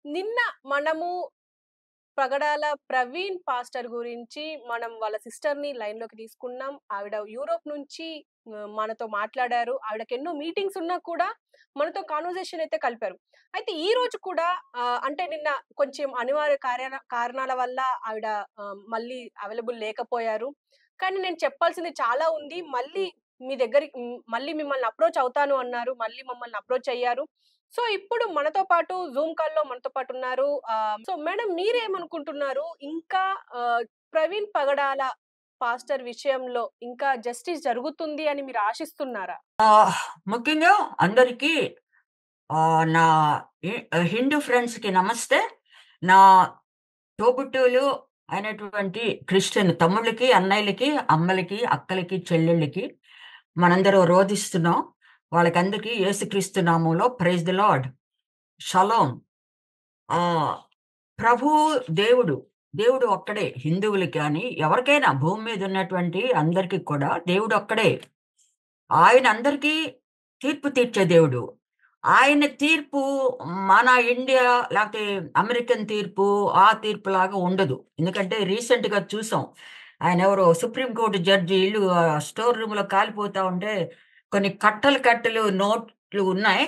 నిన్న మనము పగడాల ప్రవీణ్ పాస్టర్ గురించి మనం వాళ్ళ సిస్టర్‌ని లైన్‌లోకి తీసుకున్నాం. ఆవిడ యూరోప్ నుంచి మనతో మాట్లాడారు. ఆవిడకెన్నో మీటింగ్స్ ఉన్నా కూడా మనతో కాన్వర్జేషన్ అయితే కలిపారు. అయితే ఈ రోజు కూడా అంటే నిన్న కొంచెం అనివార్య కారణాల వల్ల ఆవిడ మళ్ళీ అవైలబుల్ లేకపోయారు. కానీ నేను చెప్పాల్సింది చాలా ఉంది. మళ్ళీ మిమ్మల్ని అప్రోచ్ అవుతాను అన్నారు. మళ్ళీ మమ్మల్ని అప్రోచ్ అయ్యారు. సో, ఇప్పుడు మనతో పాటు జూమ్ కాల్‌లో మనతో పాటున్నారు. సో, మేడం మీరేమనుకుంటున్నారు? ఇంకా ప్రవీణ్ పగడాల పాస్టర్ విషయంలో ఇంకా జస్టిస్ జరుగుతుంది అని మీరు ఆశిస్తున్నారా? ముఖ్యంగా అందరికీ నా హిందూ ఫ్రెండ్స్‌కి నమస్తే. నా తోబుట్టువులు అయినటువంటి క్రిస్టియన్ తమ్ముళ్ళకి, అన్నయ్యలకి, అమ్మలకి, అక్కలకి, చెల్లెళ్ళకి మనందరం రోదిస్తున్నాం. వాళ్ళకందరికీ యేసుక్రీస్తు నామంలో ప్రైజ్ ది లార్డ్. షలోమ్. ఆహ్, ప్రభువు దేవుడు. దేవుడు ఒక్కడే. హిందువులకి గాని, ఎవరికైనా భూమి మీద ఉన్నటువంటి అందరికి కూడా దేవుడు ఒక్కడే. ఆయన అందరికీ తీర్పు తీర్చే దేవుడు. ఆయన తీర్పు మన ఇండియా లేకపోతే అమెరికన్ తీర్పు, ఆ తీర్పులాగా ఉండదు. ఎందుకంటే రీసెంట్‌గా చూసాం. ఆయనెవరో సుప్రీం కోర్ట్ జడ్జి ఇల్లు స్టోర్ రూమ్‌లో కాలిపోతా ఉంటే కొన్ని కట్టలు, కట్టలు నోట్లు ఉన్నాయి.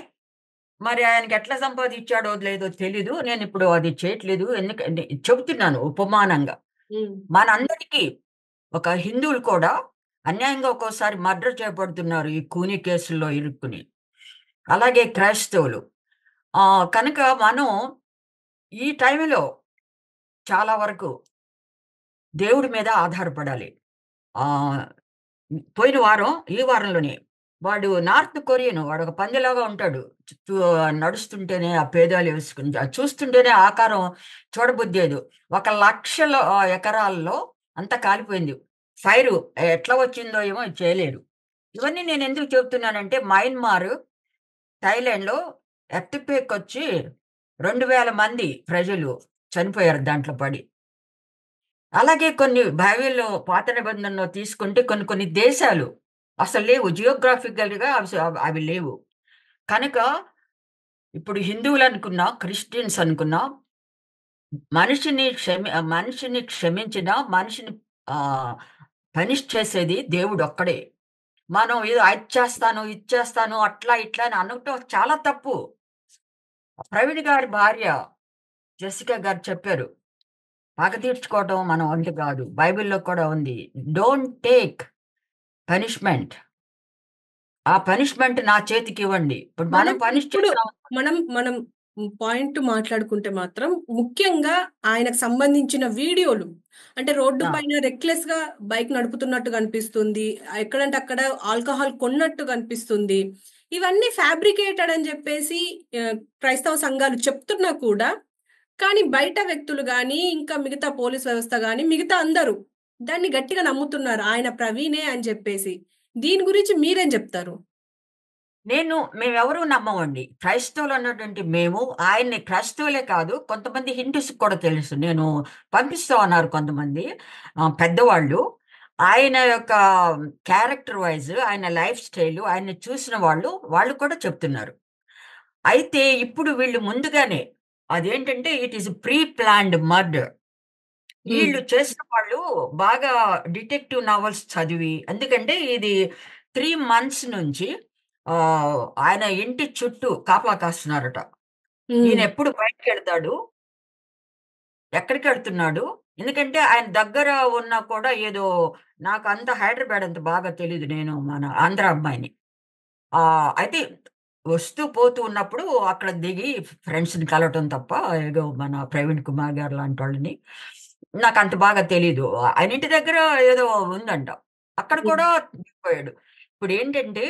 మరి ఆయనకెట్లా సంపాదిచ్చాడో లేదో తెలీదు. నేనిప్పుడు అది చేయట్లేదు. ఎందుకంటే చెప్తున్నాను ఉపమానంగా. హ్మ్. మనందరికీ ఒక హిందువులు కూడా అన్యాయంగా ఒక్కోసారి మర్డర్ చేయబడుతున్నారు ఈ కూనీ కేసుల్లో ఇరుక్కుని. అలాగే క్రైస్తవులు. కనుక మనం ఈ టైంలో చాలా వరకు దేవుడి మీద ఆధారపడాలి. ఆహ్, పోయిన వారం, ఈ వారంలోనే వాడు నార్త్ కొరియన్ వాడొక పందిలాగా ఉంటాడు. చుట్టూ నడుస్తుంటేనే ఆ పేదాలు వేసుకొని అది చూస్తుంటేనే ఆకారం చూడబుద్దేదు. 1,00,000 ఎకరాల్లో అంతా కాలిపోయింది. ఫైరు ఎట్లా వచ్చిందో ఏమో చేయలేరు. ఇవన్నీ నేనెందుకు చెప్తున్నానంటే మయన్మార్, థాయిలాండ్‌లో ఎర్త్‌క్వేక్ వచ్చి 2,000 మంది ప్రజలు చనిపోయారు దాంట్లో పడి. అలాగే కొన్ని బైబిల్‌లో పాత నిబంధనలో తీసుకుంటే కొన్ని కొన్ని దేశాలు అసలు లేవు. జియోగ్రాఫికల్‌గా అవి లేవు. కనుక ఇప్పుడు హిందువులనుకున్నా, క్రిస్టియన్స్ అనుకున్నా మనిషిని క్షమించినా మనిషిని ఆహ్, పనిష్ చేసేది దేవుడొక్కడే. మనం ఏదో అది చేస్తాను, ఇది చేస్తాను, అట్లా ఇట్లా అని అనటం చాలా తప్పు. ప్రవీణ్ గారి భార్య జెసికా గారు చెప్పారు. పగ తీర్చుకోవటం మన వంతు కాదు. బైబిల్‌లో కూడా ఉంది. Don't take punishment. ఆ పనిష్మెంట్ నా చేతికివ్వండి. ఇప్పుడు మనం పనిష్ ఇప్పుడు చేసాం. మనం పాయింట్ మాట్లాడుకుంటే మాత్రం ముఖ్యంగా ఆయనకు సంబంధించిన వీడియోలు అంటే రోడ్డు ఆ! పైన రెక్లెస్‌గా బైక్ నడుపుతున్నట్టు కనిపిస్తుంది. ఎక్కడంటే అక్కడ ఆల్కహాల్ కొన్నట్టు కనిపిస్తుంది. ఇవన్నీ ఫ్యాబ్రికేటెడ్ అని చెప్పేసి క్రైస్తవ సంఘాలు చెప్తున్నా కూడా కానీ బయట వ్యక్తులు గాని, ఇంకా మిగతా పోలీస్ వ్యవస్థ గాని, మిగతా అందరూ దాన్ని గట్టిగా నమ్ముతున్నారు. ఆయన ప్రవీణే అని చెప్పేసి. దీని గురించి మీరేం చెప్తారు? మేమెవరు నమ్మమండి. క్రైస్తవులన్నటువంటి మేము ఆయన్ని క్రైస్తవులే కాదు, కొంతమంది హిందూస్‌కి కూడా తెలుసు. పంపిస్తా అన్నారు కొంతమంది పెద్దవాళ్ళు. ఆయన యొక్క క్యారెక్టర్ వైస్, ఆయన లైఫ్ స్టైలు, ఆయన్ని చూసిన వాళ్ళు కూడా చెప్తున్నారు. అయితే ఇప్పుడు వీళ్ళు ముందుగానే అదేంటంటే it is pre planned murder. హ్మ్. ఈళ్ళు చేసిన వాళ్ళు బాగా డిటెక్టివ్ నవల్స్ చదివి ఎందుకంటే ఇది 3 మంత్స్ నుంచి ఆయన ఇంటి చుట్టూ కాపలా కాస్తున్నారట. హ్మ్. ఈయనెప్పుడు బయటికెళ్తాడు? ఎక్కడికెళ్తున్నాడు? ఎందుకంటే ఆయన దగ్గర ఉన్నా కూడా ఏదో నాకంత హైదరాబాద్ అంత బాగా తెలీదు. నేను మన ఆంధ్ర అమ్మాయిని. అయితే వస్తూ పోతూ ఉన్నప్పుడు అక్కడ దిగి ఫ్రెండ్స్‌ని కలవటం తప్ప ఏదో మన ప్రవీణ్ కుమార్ గారు లాంటోళ్ళని నాకంత బాగా తెలీదు. ఆయన ఇంటి దగ్గర ఏదో ఉందంట. అక్కడ హ్మ్. కూడా దిగిపోయాడు. ఇప్పుడేంటంటే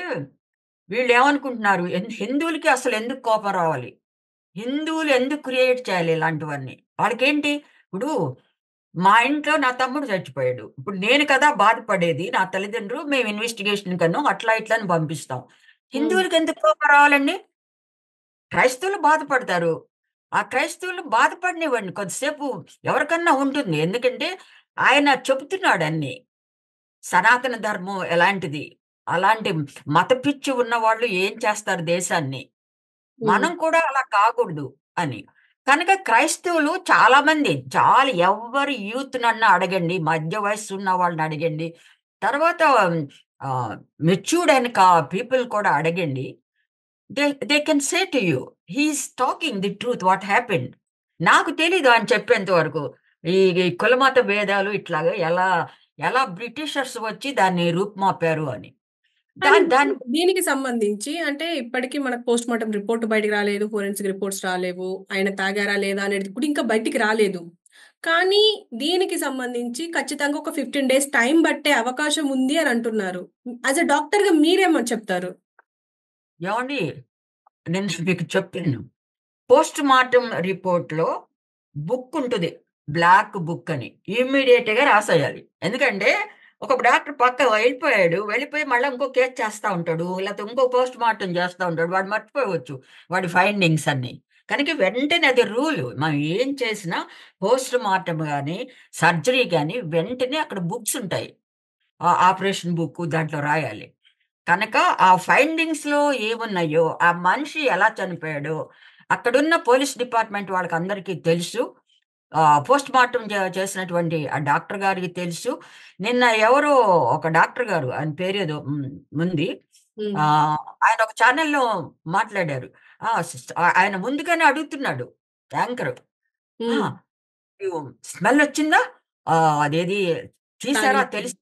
వీళ్ళేమనుకుంటున్నారు హిందువులకి అసలెందుకు కోపం రావాలి? హిందువులు ఎందుకు క్రియేట్ చేయాలి ఇలాంటివన్నీ? వాళ్ళకేంటి ఇప్పుడు మా ఇంట్లో నా తమ్ముడు చచ్చిపోయాడు. ఇప్పుడు నేను కదా బాధపడేది. నా తల్లిదండ్రులు మేము ఇన్వెస్టిగేషన్ కనో అట్లా ఇట్లా అని పంపిస్తాం. హ్మ్. హిందువులకెందుకు కోపం రావాలండి? క్రైస్తవులు బాధపడతారు. ఆ క్రైస్తవులు బాధపడనివ్వండి కొద్దిసేపు ఎవరికన్నా ఉంటుంది. ఎందుకంటే ఆయన చెప్తున్నాడన్నీ. సనాతన ధర్మం ఎలాంటిది? అలాంటి మత పిచ్చి ఉన్నవాళ్ళు ఏం చేస్తారు దేశాన్ని? హ్మ్. మనం కూడా అలా కాకూడదు అని. కనుక క్రైస్తవులు చాలా మంది ఎవరి యూత్ నన్ను అడగండి, మధ్య వయస్సు ఉన్న వాళ్ళని అడగండి, తర్వాత మెచ్యూర్డ్ అయిన పీపుల్ కూడా అడగండి. They can say to you he is talking the truth what happened. నాకు తెలీదు అని చెప్పేంత వరకు ఈ ఈ కులమత భేదాలు ఇట్లాగా ఎలా ఎలా బ్రిటిషర్స్ వచ్చి దాన్ని రూపుమాపారు అని. కానీ దాని ఇప్పుడు దాని దీనికి సంబంధించి అంటే ఇప్పటికి మనకు పోస్ట్‌మార్టం రిపోర్ట్ బయటికి రాలేదు. ఫోరెన్సిక్ రిపోర్ట్స్ రాలేవు. ఆయన తాగారా లేదా అనేది కూడా ఇంకా బయటికి రాలేదు. కానీ దీనికి సంబంధించి ఖచ్చితంగా ఒక 15 డేస్ టైం పట్టే అవకాశం ఉంది అని అంటున్నారు. యాస్ ఎ డాక్టర్‌గా మీరేమో చెప్తారు? ఏవండి, నేను మీకు చెప్పాను. పోస్ట్ మార్టం రిపోర్ట్‌లో బుక్ ఉంటది. బ్లాక్ బుక్ అని. ఇమ్మీడియేట్‌గా రాసేయాలి. ఎందుకంటే ఒక డాక్టర్ పక్క వెళ్ళిపోయాడు. వెళ్ళిపోయి మళ్ళా ఇంకో కేస్ చేస్తా ఉంటాడు. లేతే ఇంకో పోస్ట్ మార్టం చేస్తా ఉంటాడు. వాడు మర్చిపోవచ్చు వాడి ఫైండింగ్స్ అన్నీ. కనుక వెంటనే అది రూలు. మనం ఏం చేసినా పోస్ట్ మార్టం గాని, సర్జరీ గాని వెంటనే అక్కడ బుక్స్ ఉంటాయి. ఆపరేషన్ బుక్కు దాంట్లో రాయాలి. కనుక ఆ ఫైండింగ్స్‌లో ఏమున్నాయో, ఆ మనిషి ఎలా చనిపోయాడో, అక్కడున్న పోలీస్ డిపార్ట్‌మెంట్ వాళ్ళకందరికీ తెలుసు. పోస్ట్ మార్టం చేసినటువంటి ఆ డాక్టర్ గారికి తెలుసు. నిన్న ఎవరో ఒక డాక్టర్ గారు ఆయన పేరేదో ఉంది. హ్మ్. ఆయన ఒక ఛానెల్‌లో మాట్లాడారు. ఆ! ఆయన ముందుగానే అడుగుతున్నాడు యాంకరు. ఆ! హ్మ్. మీకు స్మెల్లొచ్చిందా? అదేది తీసారా తాగినప్పుడు. తెలుసు.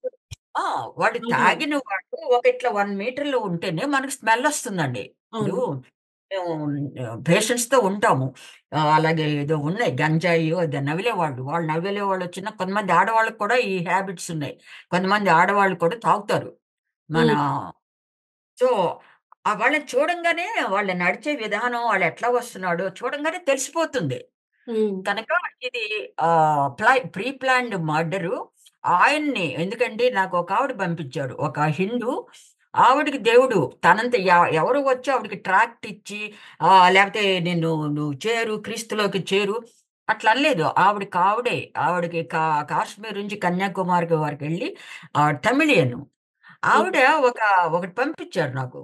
ఆ! వాడు అవునవును. తాగిన వాడు ఒక ఇట్లా 1 మీటర్‌లో ఉంటేనే మనకు స్మెల్లొస్తుందండి. ఇప్పుడు అవును. మేము పేషెంట్స్‌తో ఉంటాము. అలాగే ఏదో ఉన్నాయి గంజాయి అది నవిలేవాళ్ళు. వాళ్ళు నవిలేవాళ్ళొచ్చినా కొంతమంది ఆడవాళ్ళకి కూడా ఈ హ్యాబిట్స్ ఉన్నాయి. కొంతమంది ఆడవాళ్ళు కూడా తాగుతారు. మన హ్మ్. సో, వాళ్ళని చూడంగానే వాళ్ళ నడిచే విధానం, వాళ్ళెట్లా వస్తున్నాడో చూడంగానే తెలిసిపోతుంది. హ్మ్. కనుక ఇది ప్రీ ప్లాన్డ్ మర్డరు. ఆయన్ని ఎందుకంటే నాకు ఒక ఆవిడ పంపించారు. ఒక హిందూ ఆవిడకి దేవుడు తనంత ఎవరు వచ్చి ఆవిడకి ట్రాక్ట్ ఇచ్చి లేపోతే నువ్వు చేరు క్రీస్తులోకి చేరు అట్లా అనలేదు. ఆవిడకి ఆవిడకి కాశ్మీర్ నుంచి కన్యాకుమారి వరకెళ్ళి తమిళియను. హ్మ్. ఆవిడ ఒక ఒకటి పంపించారు నాకు.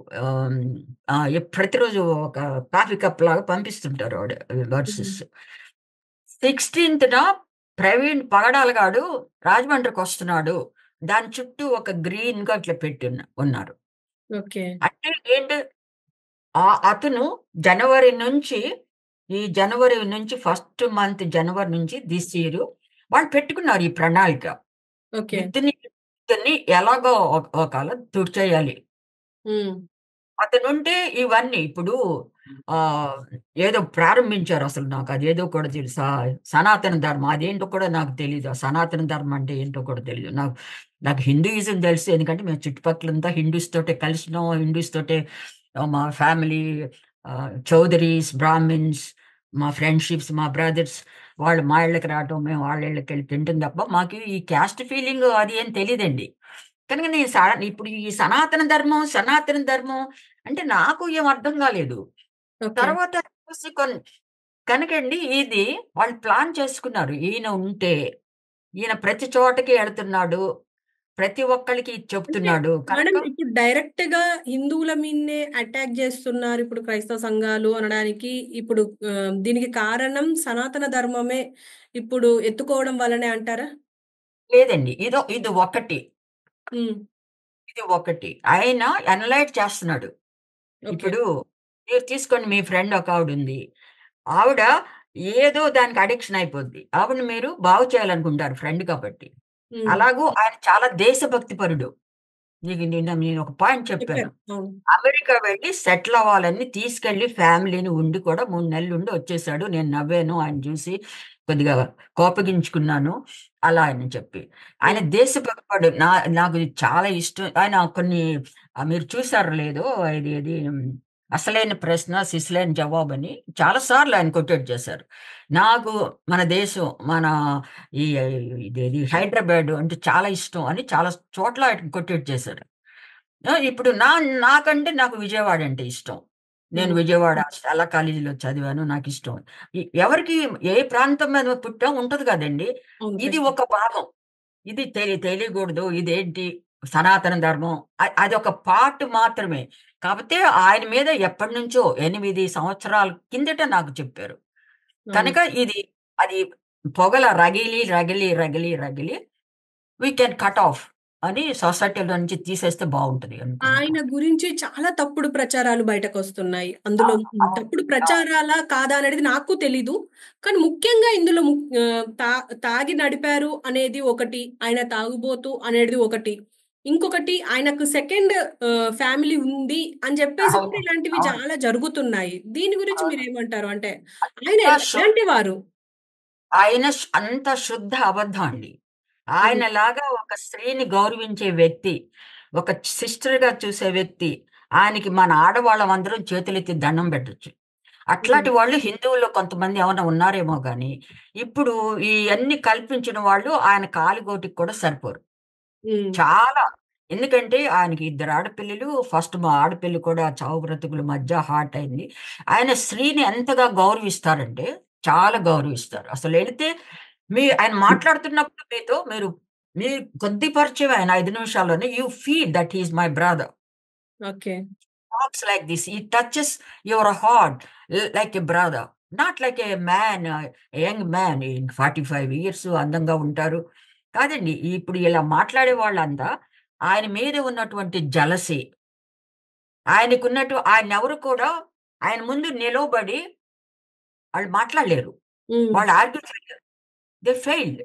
ప్రతిరోజు ఒక కాఫీ కప్ లాగా పంపిస్తుంటారు ఆవిడ హ్మ్. వర్సెస్. 16థ్ ప్రవీణ్ పగడాల గాడు రాజమండ్రికొస్తున్నాడు. దాని చుట్టూ ఒక గ్రీన్‌గా ఇట్లా ఉన్నారు. ఓకే. అంటే ఏంటి అతను జనవరి నుంచి ఈ జనవరి నుంచి ఫస్ట్ మంత్ జనవరి నుంచి దిస్ ఇయర్ వాళ్ళు పెట్టుకున్నారు ఈ ప్రణాళిక. ఓకే. ఇతన్ని ఎలాగో ఒకాల తుడిచేయాలి. హ్మ్. అతనుంటే ఇవన్నీ ఇప్పుడు ఆహ్, ఏదో ప్రారంభించారు అసలు నాకదేదో కూడా తెలుసా సనాతన ధర్మం అదేంటో కూడా నాకు తెలీదు. ఆ సనాతన ధర్మం అంటే ఏంటో కూడా తెలీదు. నాకు నాకు హిందూయిజం తెలుసు. ఎందుకంటే మేము చుట్టుపక్కలంతా హిందూస్ తోటే కలిసినాం. హిందూస్ తోటే మా ఫ్యామిలీ చౌదరీస్, బ్రాహ్మిన్స్, మా ఫ్రెండ్‌షిప్స్, మా బ్రదర్స్ వాళ్ళు మా ఇళ్ళకి రావటం, మేము వాళ్ళ ఇళ్ళకెళ్ళి తినటం తప్ప మాకు ఈ క్యాస్ట్ ఫీలింగ్ అది ఏం తెలీదండి. కనుక నేను ఇప్పుడు ఈ సనాతన ధర్మం అంటే నాకు ఏం అర్థం కాలేదు. ఓకే. తర్వాత చూసి కనుకండి ఇది వాళ్ళు ప్లాన్ చేసుకున్నారు. ఈయన ప్రతి చోటకి ఎళ్తున్నాడు. ప్రతి ఒక్కళ్ళకి ఇది అంటే చెప్తున్నాడు. కనుక మేడం ఇప్పుడు డైరెక్ట్‌గా హిందువుల మీదనే అటాక్ జేస్తున్నారు ఇప్పుడు క్రైస్తవ సంఘాలు అనడానికి ఇప్పుడు దీనికి కారణం సనాతన ధర్మమే ఇప్పుడు ఎత్తుకోవడం వల్లనే అంటారా? లేదండి. ఇది ఒకటి. హ్మ్. ఇది ఒకటి. ఆయన అనలైజ్ చేస్తున్నాడు. ఓకే. ఇప్పుడు మీరు తీసుకోండి మీ ఫ్రెండ్ ఒకావిడుంది. ఆవిడ ఏదో దానికి అడిక్షన్ అయిపోద్ది. ఆవిడని మీరు బాగు చేయాలనుకుంటారు ఫ్రెండ్ కాబట్టి. హ్మ్. అలాగూ ఆయన చాలా దేశభక్తి పరుడు. నీకు నిన్న నేనొక పాయింట్ చెప్పాను. చెప్పారు. అవును. అమెరికా వెళ్లి సెటిల్ అవ్వాలని తీసుకెళ్ళి ఫ్యామిలీని ఉండి కూడా 3 నెలలుండి వచ్చేసాడు. నేను నవ్వాను ఆయన చూసి. కొద్దిగా కోపగించుకున్నాను. అలా అని చెప్పి. ఆయన హ్మ్. దేశభక్తుడు. నాకు ఇది చాలా ఇష్టం. ఆయన కొన్ని మీరు చూసారో లేదో ఇది 'అసలైన ప్రశ్న సిసలైన జవాబని' చాలా సార్లు ఆయన కొటేట్ చేశారు. నాకు మన దేశం, మన ఈ ఇదేది హైదరాబాద్ అంటే చాలా ఇష్టం అని చాలా చోట్ల ఆయన కొటేట్ చేశారు. ఇప్పుడు నాకంటే నాకు విజయవాడ అంటే ఇష్టం. నేను హ్మ్. విజయవాడ శ్యాలా కాలేజీలో చదివాను. నాకిష్టం. ఎవరికి ఏ ప్రాంతం మీద పుట్టాం ఉంటది కదండీ! అవును. ఇది ఖచ్చితంగా. ఒక భాగం. ఇది తెలియకూడదు. ఇదేంటి సనాతన ధర్మం. అదొక పార్ట్ మాత్రమే. కాపోతే ఆయన మీద ఎప్పటినుంచో 8 సంవత్సరాల కిందట నాకు చెప్పారు. అవును. కనుక అది పొగల రగిలి, రగిలి, రగిలి, రగిలి వి కెన్ కట్ ఆఫ్ అని సొసైటీలో నుంచి తీసేస్తే బావుంటది అనుకున్నాను. ఆయన గురించి చాలా తప్పుడు ప్రచారాలు బయటకొస్తున్నాయి. అందులో అవును. అవును. తప్పుడు అవును. ప్రచారాలా? కాదా? అనేది నాకు తెలీదు. కానీ ముఖ్యంగా ఇందులో తాగి నడిపారు అనేది ఒకటి. ఆయన తాగుబోతు అనేది ఒకటి. ఇంకొకటి ఆయనకు సెకండ్ ఫ్యామిలీ ఉంది అని జెప్పేసి అవును. కూడా ఇలాంటివి అవును. చాలా జరుగుతున్నాయి. దీని గురించి అవును. మీరేమంటారు? అంటే ఆయన అంతా ఎలాంటి వారు? అంత శుద్ధ అబద్ధం అండి. హ్మ్. ఆయనలాగా ఒక స్త్రీని గౌరవించే వ్యక్తి, ఒక సిస్టర్‌గా చూసే వ్యక్తి, ఆయనకి మన ఆడవాళ్ళమందరం చేతులెత్తి దండం పెట్టొచ్చు. హ్మ్. అట్లాంటి వాళ్ళు హిందువుల్లో కొంతమంది ఏమన్నా ఉన్నారేమో గానీ, ఇప్పుడు ఇయన్నీ కల్పించిన వాళ్ళు ఆయన కాలిగోటికి కూడా సరిపోరు. హ్మ్. చాలా. ఎందుకంటే ఆయనకి ఇద్దరు ఆడపిల్లలు. ఫస్ట్ మా ఆడపిల్ల కూడా చావు బ్రతుకుల మధ్య హార్ట్ అయింది. ఆయన స్త్రీని ఎంతగా గౌరవిస్తారంటే, చాలా గౌరవిస్తారు. అసలెళితే ఆయన మాట్లాడుతున్నప్పుడు మీరు కొద్ది పరిచయమే ఆయన 5 నిమిషాల్లోనే you feel that he is my brother. Okay. Talks like this. He touches your heart like a brother. Not like a man, young man 45 years అందంగా ఉంటారు. కాదండి. ఇప్పుడు ఇలా మాట్లాడే వాళ్ళంతా ఆయన మీద ఉన్నటువంటి జలసీ, ఆయనెవరు కూడా ఆయన ముందు నిలవబడి ఆళ్ళు మాట్లాడలేరు. హ్మ్. వాళ్ళు ఆర్గ్యూ చేయలేరు. They failed.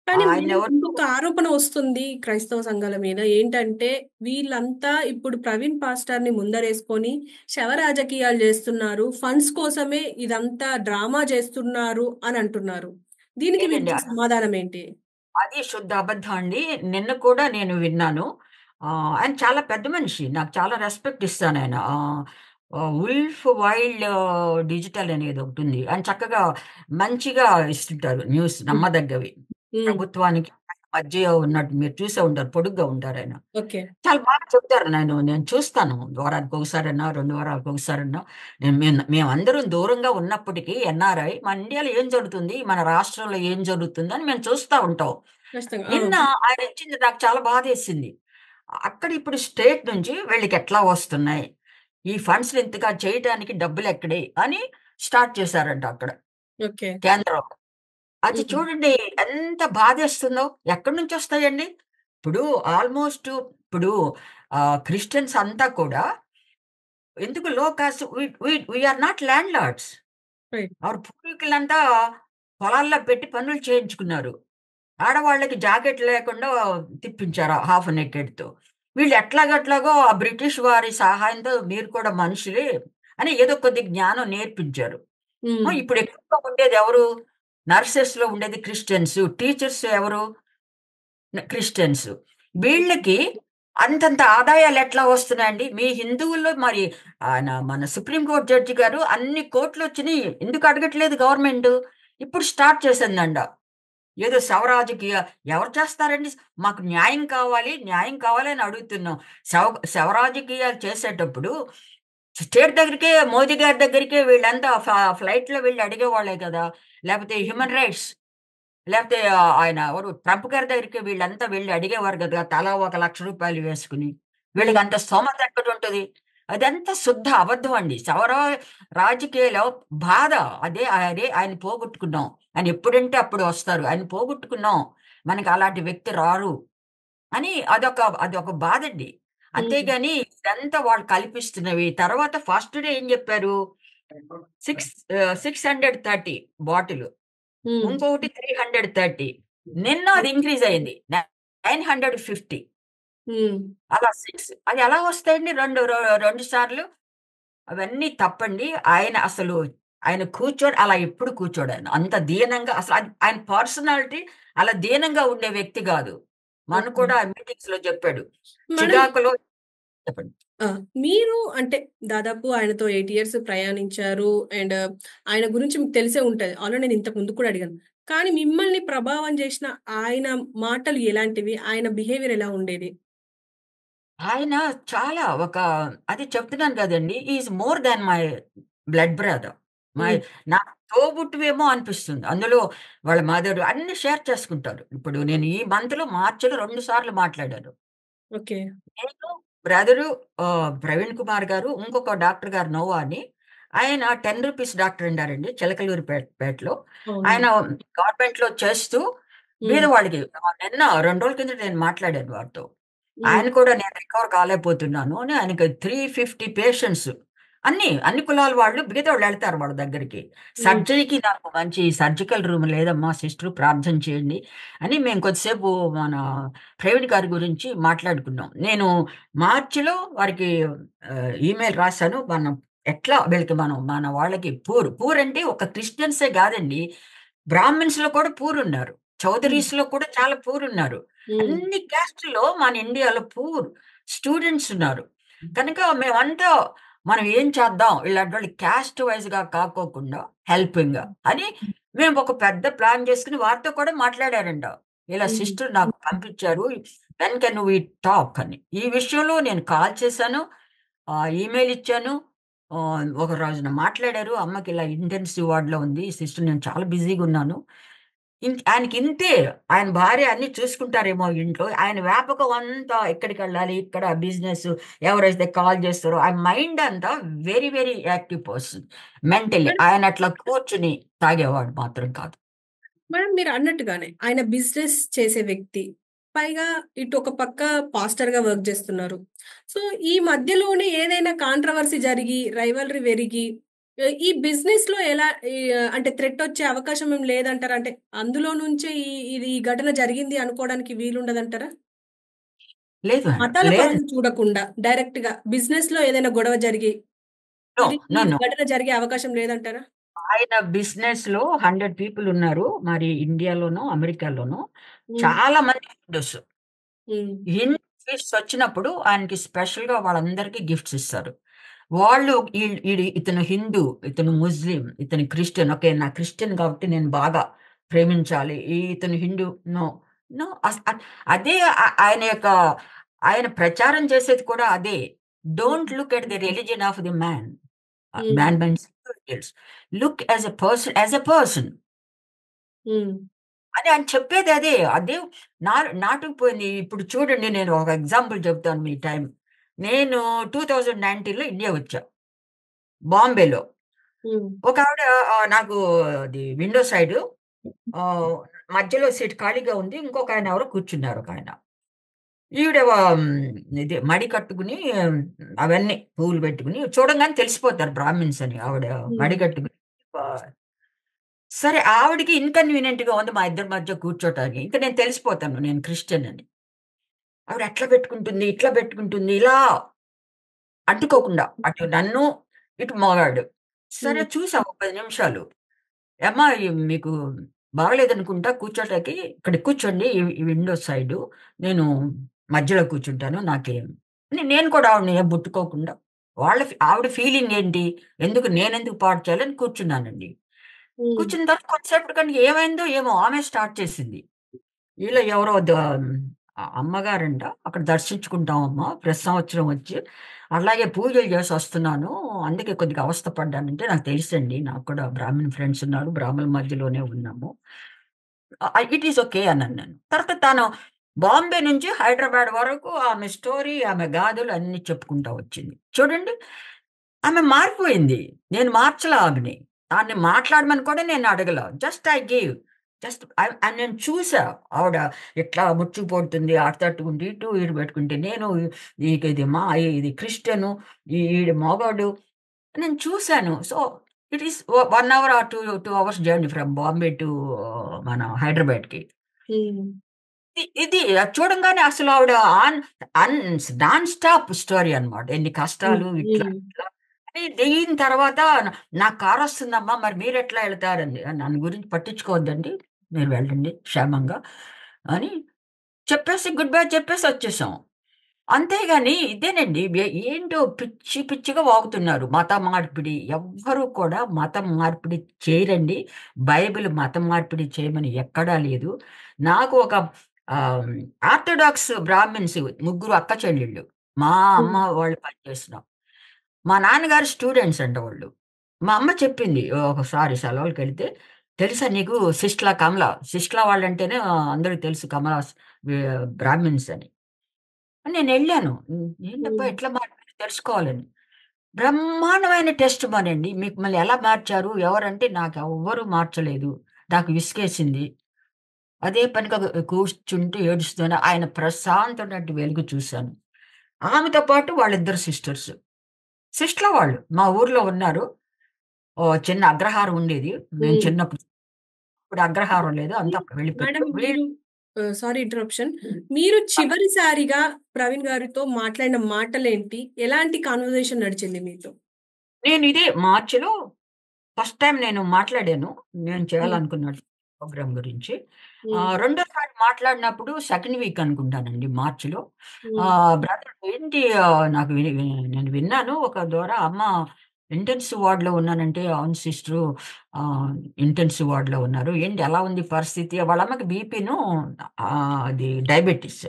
కానీ ఆయన్నెవరు ఇంకొక ఆరోపణ వస్తుంది క్రైస్తవ సంఘాల మీద. ఏంటంటే, వీళ్ళంతా ఇప్పుడు ప్రవీణ్ పాస్టర్‌ని ముందరేసుకొని శవ రాజకీయాలు జేస్తున్నారు. ఫండ్స్ కోసమే ఇదంతా డ్రామా జేస్తున్నారు అని అంటున్నారు. దీనికి లేదండి. మీరిచ్చే సమాధానం ఏంటి? అది శుద్ధ అబద్ధం అండి. నిన్న కూడా నేను విన్నాను. ఆయన చాలా పెద్ద మనిషి. నాకు చాలా రెస్పెక్ట్ ఇస్తానాయన. వుల్ఫ్ వైల్డ్ డిజిటల్ అనేదొకటుంది. ఆయన చక్కగా మంచిగా ఇస్తుంటారు న్యూస్ హ్మ్. నమ్మదగ్గవి. హ్మ్. ప్రభుత్వానికి మధ్య ఉన్నట్టు మీరు చూసే ఉంటారు. పొడుగ్గా ఉంటారాయన. ఓకే. చాలా బాగా చెప్తారు. నేను చూస్తాను. వారానికొకసారన్నా, 2 వారాలకొకసారన్నా. మేమందరం దూరంగా ఉన్నప్పటికీ ఎన్ఆర్ఐ మన ఇండియాలో ఏం జరుగుతుంది? మన రాష్ట్రంలో ఏం జరుగుతుందని మేము చూస్తా ఉంటాం. ఖచ్చితంగా. ఆ! నిన్న ఆయనిచ్చింది నాకు చాలా బాధేసింది. అక్కడ ఇప్పుడు స్టేట్ నుంచి వీళ్ళకెట్లా వస్తున్నాయి? ఈ ఫండ్స్‌ని ఇంతగా చేయటానికి డబ్బులెక్కడి అని స్టార్ట్ చేశారంట అక్కడ ఓకే. కేంద్రం. అది హ్మ్. చూడండి ఎంత బాధేస్తుందో. ఎక్కడి నుంచొస్తాయండి? ఇప్పుడు ఆల్‌మోస్ట్ ఇప్పుడు క్రిస్టియన్స్ అంతా కూడా ఎందుకు low caste we are not landlords. Right. our పూర్వీకులంతా పొలాల్లో పెట్టి పనులు చేయించుకున్నారు. ఆడవాళ్ళకి జాకెట్ లేకుండా తిప్పించారు హాఫ్ నెకెడ్‌తో. వీళ్ళు ఎట్లాగో ఆ బ్రిటిష్ వారి సహాయంతో మీరు కూడా మనుషులే అని ఏదో కొద్ది జ్ఞానం నేర్పించారు. హ్మ్. ఇప్పుడు ఎక్కువగా ఉండేది ఎవరు? నర్సెస్‌లో ఉండేది క్రిస్టియన్స్. టీచర్స్ ఎవరు? క్రిస్టియన్స్. వీళ్ళకి అంతంత ఆదాయాలెట్లా వస్తున్నాయండి? మీ హిందువుల్లో మరి మన సుప్రీం కోర్ట్ జడ్జి గారు అన్ని కోట్లొచ్చినియి. ఎందుకు అడగట్లేదు గవర్నమెంటు? ఇప్పుడు స్టార్ట్ చేసిందంట. ఏదో శవరాజకీయ ఎవరు చేస్తారండి? మాకు న్యాయం కావాలి అని అడుగుతున్నాం. శవరాజకీయాలు చేసేటప్పుడు స్టేట్ దగ్గరికే మోదీ గారి దగ్గరికే వీళ్ళంతా ఫ్లైట్‌లో వెళ్లి అడిగేవాళ్ళే కదా! లేపోతే హ్యూమన్ రైట్స్ లేపోతే ఆయన ఎవరు ట్రంప్ గారి దగ్గరికి వీళ్ళంతా వెళ్లి అడిగేవారు గదా! తలా ఒక ₹1,00,000 వేసుకొని. హ్మ్. వీళ్ళకంత స్తోమత ఎక్కడుంటది? అదంతా శుద్ధ అబద్ధం అండి. రాజకీయాలో బాధ. అదే ఆయన పోగొట్టుకున్నాం. ఆయన ఎప్పుడంటే అప్పుడు వస్తారు. ఆయన పోగొట్టుకున్నాం. మనకి అలాంటి వ్యక్తి రారు అని అదొక బాధండి. హ్మ్. అంతేగాని ఇదంతా వాళ్ళు కల్పిస్తున్నవి. తర్వాత ఫస్ట్ డే ఏం జెప్పారు? 630 బాటిలు. హ్మ్. ఇంకొకటి 330. నిన్న అది ఇంక్రీజ్ అయింది. 950 హ్మ్. అలా 6 అది ఎలా వస్తాయండి 2 సార్లు? అవన్నీ తప్పండి. ఆయన కూర్చోడు అలా ఎప్పుడు కూర్చోడాయన. అంత దీనంగా ఆయన పర్సనాలిటీ అలా దీనంగా ఉండే వ్యక్తి గాదు. మొన్న ఓకే. కూడా మీటింగ్స్‌లో జెప్పాడు. మేడం చికాకులో చెప్పండి. ఆ! మీరు అంటే దాదాపు ఆయనతో 8 ఇయర్స్ ప్రయాణించారు. అండ్ ఆయన గురించి మీకు తెలిసే ఉంటది. ఆల్రెడీ నేను ఇంతకు ముందు కూడా అడిగాను. కానీ మిమ్మల్ని ప్రభావం చేసిన ఆయన మాటలు ఎలాంటివి? ఆయన బిహేవియర్ ఎలా ఉండేది? ఆయన చాలా అది చెప్తున్నాను గదండీ! He is more than my blood brother. My హ్మ్. నాకు తోబుట్టువేమో అనిపిస్తుంది. అందులో వాళ్ళ మదర్ అన్నీ షేర్ చేసుకుంటారు. ఇప్పుడు నేను ఈ మార్చ్‌లో 2 సార్లు మాట్లాడాను. ఓకే. నేను బ్రదరు ప్రవీణ్ కుమార్ గారు, ఇంకొక డాక్టర్ గారు నోవా అని. ఆయన 10 రూపీస్ డాక్టర్ అన్నారండి చిలకలూరిపేటలో. అవునా? ఆయన గవర్నమెంట్లో చేస్తూ హ్మ్. బీదవాళ్ళకి నిన్న 2 రోజుల కిందట నేను మాట్లాడాను వారితో. హ్మ్. ఆయన కూడా నేను రికవర్ కాలేకపోతున్నాను అని ఆయనకి 350 పేషెంట్స్ అన్ని కులాల వాళ్ళు బీదోళ్ళు వెళ్తారు వాళ్ళ దగ్గరికి. హ్మ్. సర్జరీకి నాకు మంచి సర్జికల్ రూమ్ లేదమ్మా సిస్టర్ ప్రార్థన చేయండి అని మేము కొద్దిసేపు మన ప్రవీణ్ గారి గురించి మాట్లాడుకున్నాం. నేను మార్చిలో వారికి ఈమెయిల్ రాశాను. మనం ఎట్లా వీళ్ళకి మన వాళ్ళకి పూర్ అంటే ఒక క్రిస్టియన్సే కాదండి. బ్రాహ్మిన్స్ లో కూడా పూర్ ఉన్నారు. హ్మ్. చౌదరీస్ లో కూడా చాలా పూర్ ఉన్నారు. హ్మ్. అన్ని క్యాస్ట్లో మన ఇండియాలో పూర్ స్టూడెంట్స్ ఉన్నారు. కనుక మేమంతా మనం ఏం చేద్దాం ఇలాంటి వాళ్ళు క్యాస్ట్ వైజ్ గా కాకోకుండా హెల్పింగ్ అని మేము ఒక పెద్ద ప్లాన్ చేసుకుని వారితో కూడా మాట్లాడారంట. ఇలా హ్మ్. సిస్టర్ నాకు పంపించారు. వెన్ కెన్ వి టాక్ అని. ఈ విషయంలో నేను కాల్ చేశాను. ఈమెయిల్ ఇచ్చాను. ఒక రోజున మాట్లాడారు. అమ్మకి ఇలా ఇంటెన్సివ్ వార్డ్‌లో ఉంది. సిస్టర్ నేను చాలా బిజీగా ఉన్నాను. ఆయనకి ఇంతే. ఆయన భార్య అన్నీ చూసుకుంటారేమో ఇంట్లో. ఆయన వ్యాపకం అంతా ఎక్కడికెళ్ళాలి, ఇక్కడ బిజినెస్ ఎవరైతే కాల్ చేస్తారో ఆయన మైండ్ అంతా very, very active person. Mentally. Madam, ఆయన అట్లా కూర్చొని తాగేవాడు మాత్రం కాదు. మేడం మీరు అన్నట్టుగానే ఆయన బిజినెస్ చేసే వ్యక్తి. పైగా ఇటు ఒక పక్క పాస్టర్‌గా వర్క్ జేస్తున్నారు. సో, ఈ మధ్యలోనే ఏదైనా కాంట్రోవర్సీ జరిగి, రైవల్రీ పెరిగి ఈ బిజినెస్‌లో ఎలా అంటే థ్రెట్ వచ్చే అవకాశం ఏం లేదంటారా? అంటే అందులో నుంచే ఈ ఘటన జరిగింది అనుకోవడానికి వీలుండదంటారా? లేదు మేడం. మతాల లేదు. పరంగా చూడకుండా డైరెక్ట్‌గా బిజినెస్‌లో ఏదైనా గొడవ జరిగి, నో. ఈ నో. నో. ఘటన జరిగే అవకాశం లేదంటారా? ఆయన బిజినెస్‌లో 100 పీపుల్ ఉన్నారు. మరి ఇండియాలోనో, అమెరికాలోనో హ్మ్. చాలా మంది హిందూస్. హ్మ్. హిందూ ఫీస్ట్ వచ్చినప్పుడు ఆయనకి స్పెషల్‌గా వాళ్ళందరికీ గిఫ్ట్స్ ఇస్తారు. వాళ్ళు ఇతను హిందూ, ఇతను ముస్లిం, ఇతను క్రిస్టియన్. ఓకే. నా క్రిస్టియన్ కాబట్టి నేను బాగా ప్రేమించాలి. ఇతను హిందూ. నో. నో. అదే ఆయన యొక్క ఆయన ప్రచారం చేసేది కూడా అదే. Hmm. Don't look at the religion of the man. Hmm. Man by hills. Look as a person. Hmm. అని ఆయన చెప్పేది అదే. అదే నా నాటుకుపోయింది. ఇప్పుడు చూడండి నేను ఒక ఎగ్జాంపుల్ చెప్తాను మీ టైం. నేను 2019లో ఇండియా వచ్చా. బాంబేలో. హ్మ్. ఒకావిడ నాకు అది విండో సైడు ఆహ్, మధ్యలో సీట్ ఖాళీగా ఉంది. ఇంకొకాయన ఎవరో కూర్చున్నారు ఒకాయన. ఈవిడ ఇది మడి కట్టుకుని అవన్నీ పువ్వులు పెట్టుకుని చూడంగానే తెలిసిపోతారు బ్రాహ్మిన్స్ అని. ఆవిడ హ్మ్. మడి కట్టుకుని సరే ఆవిడకి ఇన్‌కన్వీనియంట్‌గా ఉంది మా ఇద్దరి మధ్య కూర్చోటానికి. ఇంక నేను తెలిసిపోతాను నేను క్రిస్టియన్ అని. ఆవిడ అట్లా పెట్టుకుంటుంది, ఇట్లా పెట్టుకుంటుంది. ఇలా అంటుకోకుండా అటు నన్ను, ఇటు మగాడు. సరే హ్మ్. చూసాం ఒక 10 నిమిషాలు. "ఏమ్మా మీకు బాగాలేదనుకుంటా కూర్చోటానికి ఇక్కడ కూర్చోండి ఈ విండో సైడు. నేను మధ్యలో కూర్చుంటాను. నాకేం" అని నేను కూడా ఆవిడని ఏం ముట్టుకోకుండా ఆవిడ ఫీలింగ్ ఏంటి? నేనెందుకు పాడు చేయాలని కూర్చున్నానండి. హ్మ్. కూర్చున్న తర్వాత కొంతసేపటికి ఏమైందో ఏమో ఆమె స్టార్ట్ చేసింది. ఈళ్ళ ఎవరో అమ్మగారంట. అక్కడ దర్శించుకుంటామమ్మా ప్రతి సంవత్సరం వచ్చి. అలాగే పూజలు చేసొస్తున్నాను. అందుకే కొద్దిగా అవస్థ పడ్డానంటే నాకు తెలుసండి. నాకు కూడా బ్రాహ్మిన్ ఫ్రెండ్స్ ఉన్నారు. బ్రాహ్మణుల మధ్యలోనే ఉన్నాము. ఇట్ ఈస్ ఓకే అన్నాను నేను. తర్వాత తాను బాంబే నుంచి హైదరాబాద్ వరకు ఆమె స్టోరీ, ఆమె గాథలు అన్నీ చెప్పుకుంటా వచ్చింది. చూడండి ఆమె మారిపోయింది. నేను మార్చలా ఆమెని. ఆమెని మాట్లాడమని కూడా నేను అడగల. Just I give. నేను చూసా. ఆవిడ ఇట్లా ముడుచుకుపోతుంది. అట్టట్టుకుంటే ఇటు, ఇటు పెట్టుకుంటే నేను ఇది క్రిస్టియను, ఈడు మగోడు. నేను చూసాను. So, it is 1 hour or 2 hours journey from Bombay to మన హైదరాబాద్‌కి. హ్మ్. ఇది అది చూడంగానే అసలు ఆవిడ ఆన్ అన్ నాన్ స్టాప్ స్టోరీ అన్నమాట. ఎన్ని హ్మ్. కష్టాలు ఇట్లా, హ్మ్. ఇట్లా అని దీని తర్వాత నాకు కారొస్తుందమ్మా మరి మీరెట్లా ఎళ్తారండి? నన్ను గురించి పట్టించుకోవద్దండి. మీరు వెళ్ళండి క్షేమంగా అని చెప్పేసి గుడ్ బై చెప్పేసి వచ్చేసాం. అంతేగాని ఇదేనండి ఏంటో పిచ్చి పిచ్చిగా వాగుతున్నారు. మత మార్పిడి ఎవ్వరు కూడా మతం మార్పిడి చేయరండి. బైబిల్ మతం మార్పిడి చేయమని ఎక్కడా లేదు. నాకు ఒక ఆహ్, ఆర్థోడాక్స్ బ్రాహ్మిన్స్ ముగ్గురు అక్క చెల్లెళ్ళు. మా అమ్మ హ్మ్. వాళ్ళు పనిచేసిన. మా నాన్నగారు స్టూడెంట్స్ అంట వాళ్ళు. మా అమ్మ చెప్పింది ఒకసారి సెలవులకెళ్తే, "తెలుసా నీకు సిస్ట్‌లా వాళ్ళంటేనే అందరికి తెలుసు కమలాస్ బ్రాహ్మిన్స్ అని." నేనెళ్ళాను. ఏంటబ్బా! హ్మ్. ఎట్లా మాట్లాడారో తెలుసుకోవాలని. బ్రహ్మాండమైన టెస్ట్ మనండి. మీకు మళ్ళీ ఎలా మార్చారు? ఎవరంటే నాకు ఎవ్వరు మార్చలేదు. నాకు విసిగేసింది. అదే పనిగా కూర్చుంటూ ఏడుస్తూనే ఆయన ప్రశాంతమైన వెలుగు చూశాను. ఆమెతో పాటు వాళ్ళిద్దరు సిస్టర్స్. సిస్టర్‌లు వాళ్ళు. మా ఊర్లో ఉన్నారు. ఓహ్! చిన్న అగ్రహారం ఉండేది. మేము హ్మ్. చిన్నప్పుడు. ఇప్పుడు అగ్రహారం లేదు. అంతా మేడం వెళ్ళిపోయారు. మీరు సారీ ఇంటరప్షన్. మీరు చివరిసారిగా ప్రవీణ్ గారితో మాట్లాడిన మాటలేంటి? ఎలాంటి కన్వర్జేషన్ నడిచింది మీతో? నేను ఇదే మార్చ్‌లో ఫస్ట్ టైమ్ నేను మాట్లాడాను. నేను హ్మ్. చేయాలనుకున్న ప్రోగ్రామ్ గురించి. హ్మ్. రెండోసారి మాట్లాడినప్పుడు సెకండ్ వీక్ అనుకుంటానండి మార్చ్‌లో. హ్మ్. బ్రదర్ ఏంటి నాకు నేను విన్నాను ఒక ద్వారా అమ్మ ఇంటెన్సివ్ వార్డ్‌లో ఉన్నానంటే, అవును సిస్టరు ఇంటెన్సివ్ వార్డ్‌లో ఉన్నారు. ఏంటి ఎలా ఉంది పరిస్థితి? వాళ్ళ అమ్మకి బీపీను అది డయాబెటిస్.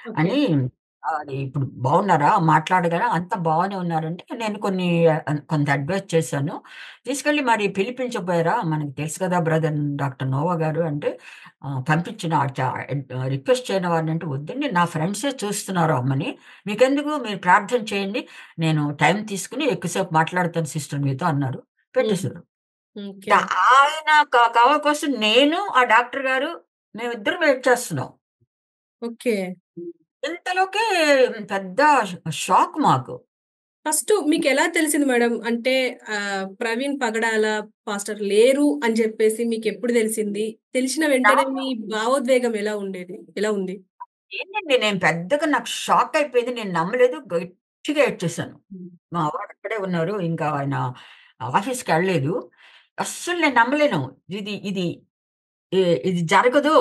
ఓకే. అని అది ఇప్పుడు బాగున్నారా? మాట్లాడగలరా? అంతా బాగానే ఉన్నారంటే, నేను కొంత అడ్వైస్ చేశాను. తీసుకెళ్ళి మరి పిలిపించకపోయారా? మనకు తెలుసు కదా! బ్రదర్ డాక్టర్ నోవా గారు అంటే, పంపించిన రిక్వెస్ట్ చేయని వాడినంటే, వద్దండి నా ఫ్రెండ్సే చూస్తున్నారు అమ్మని. మీకెందుకు మీరు ప్రార్థన చేయండి. నేను టైం తీసుకొని ఎక్కువసేపు మాట్లాడతాను సిస్టర్ మీతో అన్నారు. హుహు. పెట్టేసారు. The okay. ఆయన కవర్ కోసం నేను, ఆ డాక్టర్ గారు మేమిద్దరం వెయిట్ చేస్తున్నాం. ఓకే. ఇంతలోకే పెద్ద షాక్ మాకు. ఫస్టు మీకెలా తెలిసింది మేడం? అంటే ప్రవీణ్ పగడాల పాస్టర్ లేరు అని జెప్పేసి మీకెప్పుడు తెలిసింది? తెలిసిన వెంటనే నాకు మీ భావోద్వేగం ఎలా ఉండేది? ఎలా ఉంది? ఏంటండి నేను పెద్దగా నాకు షాక్ అయిపోయింది. నేను నమ్మలేదు. గట్టిగా ఏడ్చేసాను. హ్మ్. మా వారు అక్కడే ఉన్నారు. ఇంకా ఆయన ఆఫీస్‌కెళ్ళలేదు. అస్సలు నేను నమ్మలేను. ఇది ఇది ఇ ఇది జరగదు.